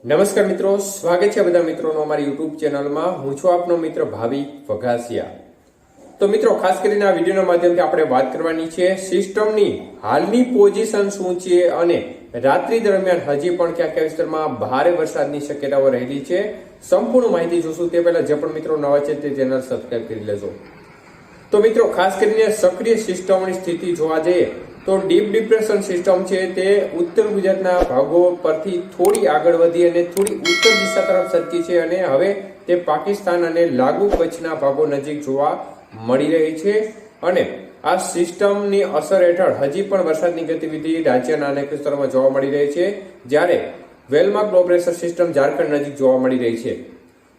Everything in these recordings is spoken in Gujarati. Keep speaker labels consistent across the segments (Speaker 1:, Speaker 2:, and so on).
Speaker 1: નમસ્કાર મિત્રો, સ્વાગત છે બધા મિત્રોનો અમારી યુટ્યુબ ચેનલમાં. હું છું આપનો મિત્ર ભાવિક વઘાસિયા. તો મિત્રો, ખાસ કરીને આ વિડીયોના માધ્યમથી આપણે વાત કરવાની છે સિસ્ટમની હાલની પોઝિશન શું છે અને રાત્રિ દરમિયાન હજી પણ કયા કયા વિસ્તારમાં ભારે વરસાદની શક્યતાઓ રહેલી છે. સંપૂર્ણ માહિતી જોશું તે પહેલા જે પણ મિત્રો નવા છે તે ચેનલ સબસ્ક્રાઇબ કરી લેજો. તો મિત્રો, ખાસ કરીને સક્રિય સિસ્ટમની સ્થિતિ જોવા જઈએ તો ડીપ ડિપ્રેશન સિસ્ટમ છે તે ઉત્તર ગુજરાતના ભાગો પરથી થોડી આગળ વધી અને થોડી ઉત્તર દિશા તરફ સરકી છે અને હવે તે પાકિસ્તાન અને લાગુ કચ્છના ભાગો નજીક જોવા મળી રહી છે. અને આ સિસ્ટમની અસર હેઠળ હજી પણ વરસાદની ગતિવિધિ રાજ્યના અનેક વિસ્તારોમાં જોવા મળી રહી છે, જ્યારે well-marked low pressure system Jharkhand નજીક જોવા મળી રહી છે.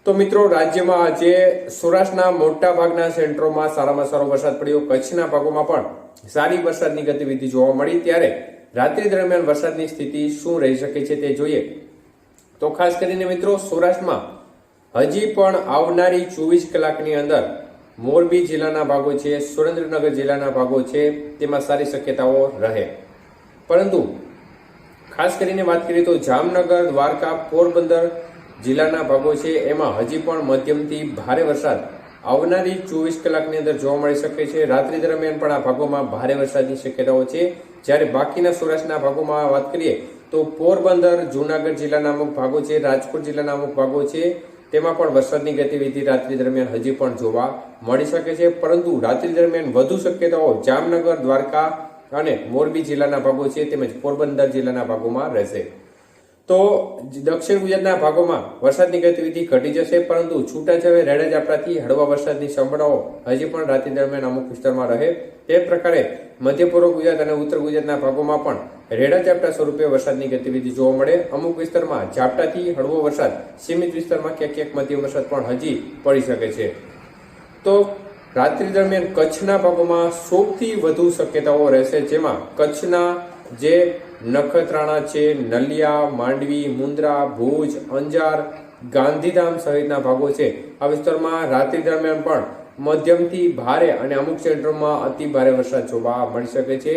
Speaker 1: તો મિત્રો, રાજ્યમાં આજે સૌરાષ્ટ્રના મોટા ભાગના સેન્ટરોમાં સારામાં સારો વરસાદ પડ્યો. કચ્છના ભાગોમાં પણ સારી વરસાદની ગતિવિધિ જોવા મળી. ત્યારે રાત્રિ દરમિયાન વરસાદની સ્થિતિ શું રહી શકે છે તે જોઈએ તો ખાસ કરીને મિત્રો, સૌરાષ્ટ્રમાં હજી પણ આવનારી 24 કલાકની અંદર મોરબી જિલ્લાના ભાગો છે, સુરેન્દ્રનગર જિલ્લાના ભાગો છે, તેમાં સારી શક્યતાઓ રહે. પરંતુ ખાસ કરીને વાત કરીએ તો જામનગર, દ્વારકા, પોરબંદર જિલ્લાના ભાગો છે, એમાં હજી પણ મધ્યમથી ભારે વરસાદ આવનારી 24 કલાકની અંદર જોવા મળી શકે છે. રાત્રિ દરમિયાન પણ આ ભાગોમાં ભારે વરસાદની શક્યતાઓ છે. જ્યારે બાકીના સૌરાષ્ટ્રના ભાગોમાં વાત કરીએ તો પોરબંદર, જૂનાગઢ જિલ્લાના અમુક ભાગો છે, રાજકોટ જિલ્લાના અમુક ભાગો છે, તેમાં પણ વરસાદની ગતિવિધિ રાત્રિ દરમિયાન હજી પણ જોવા મળી શકે છે. પરંતુ રાત્રિ દરમિયાન વધુ શક્યતાઓ જામનગર, દ્વારકા અને મોરબી જિલ્લાના ભાગો છે તેમજ પોરબંદર જિલ્લાના ભાગોમાં રહેશે. તો દક્ષિણ ગુજરાતના ભાગોમાં વરસાદની ગતિવિધિ ઘટી જશે, પરંતુ છૂટાછવાયા રેડા ઝાપટાથી હળવા વરસાદની સંભાવનાઓ હજી પણ રાત્રિ દરમિયાન અમુક વિસ્તારમાં રહે. તે પ્રકારે મધ્ય પૂર્વ ગુજરાત અને ઉત્તર ગુજરાતના ભાગોમાં પણ રેડા ઝાપટા સ્વરૂપે વરસાદની ગતિવિધિ જોવા મળે. અમુક વિસ્તારમાં ઝાપટાથી હળવો વરસાદ, સીમિત વિસ્તારમાં ક્યાંક ક્યાંક મધ્યમ વરસાદ પણ હજી પડી શકે છે. તો રાત્રિ દરમિયાન કચ્છના ભાગોમાં સૌથી વધુ શક્યતાઓ રહેશે, જેમાં કચ્છના જે નખત્રાણા છે, નલિયા, માંડવી, મુન્દ્રા, ભુજ, અંજાર, ગાંધીધામ સહિતના ભાગો છે, આ વિસ્તારમાં રાત્રિ દરમિયાન પણ મધ્યમથી ભારે અને અમુક સેન્ટરોમાં અતિ ભારે વરસાદ જોવા મળી શકે છે.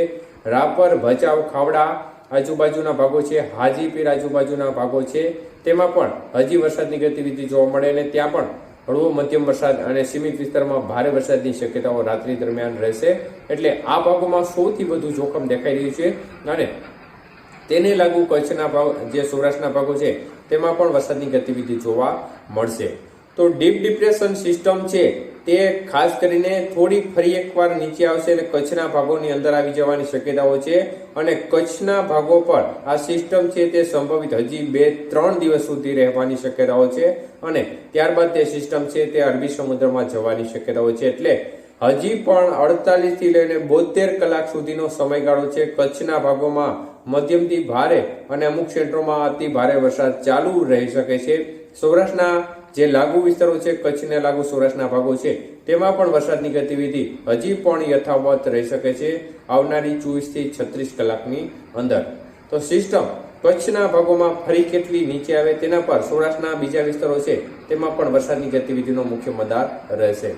Speaker 1: રાપર, ભચાઉ, ખાવડા આજુબાજુના ભાગો છે, હાજીપીર આજુબાજુના ભાગો છે, તેમાં પણ હજી વરસાદની ગતિવિધિ જોવા મળે અને ત્યાં પણ હળવો મધ્યમ વરસાદ અને સીમિત વિસ્તારમાં ભારે વરસાદની શક્યતાઓ રાત્રિ દરમિયાન રહેશે. એટલે આ ભાગોમાં સૌથી વધુ જોખમ દેખાઈ રહ્યું છે અને તેને લાગુ કચ્છના ભાગ, જે સૌરાષ્ટ્રના ભાગો છે, તેમાં પણ વરસાદની ગતિવિધિ જોવા મળશે. તો ડીપ ડિપ્રેશન સિસ્ટમ છે તે ખાસ કરીને થોડી ફરી એકવાર નીચે આવશે અને કચ્છના ભાગોની અંદર આવી જવાની શક્યતાઓ છે. અને કચ્છના ભાગો પર આ સિસ્ટમ છે તે સંભવિત હજી 2-3 દિવસ સુધી રહેવાની શક્યતાઓ છે અને ત્યારબાદ તે સિસ્ટમ છે તે અરબી સમુદ્રમાં જવાની શક્યતાઓ છે. એટલે હજી પણ 48 થી લઈને 72 કલાક સુધીનો સમયગાળો છે. કચ્છના ભાગોમાં મધ્યમથી ભારે અને અમુક ક્ષેત્રોમાં અતિ ભારે વરસાદ ચાલુ રહી શકે છે. સૌરાષ્ટ્રના જે લાગુ વિસ્તારો છે, કચ્છને લાગુ સૌરાષ્ટ્રના ભાગો છે, તેમાં પણ વરસાદની ગતિવિધિ હજી પણ યથાવત રહી શકે છે આવનારી 24 થી 36 કલાકની અંદર. તો સિસ્ટમ કચ્છના ભાગોમાં ફરી કેટલી નીચે આવે તેના પર સૌરાષ્ટ્રના બીજા વિસ્તારો છે તેમાં પણ વરસાદની ગતિવિધિનો મુખ્ય મદાર રહેશે.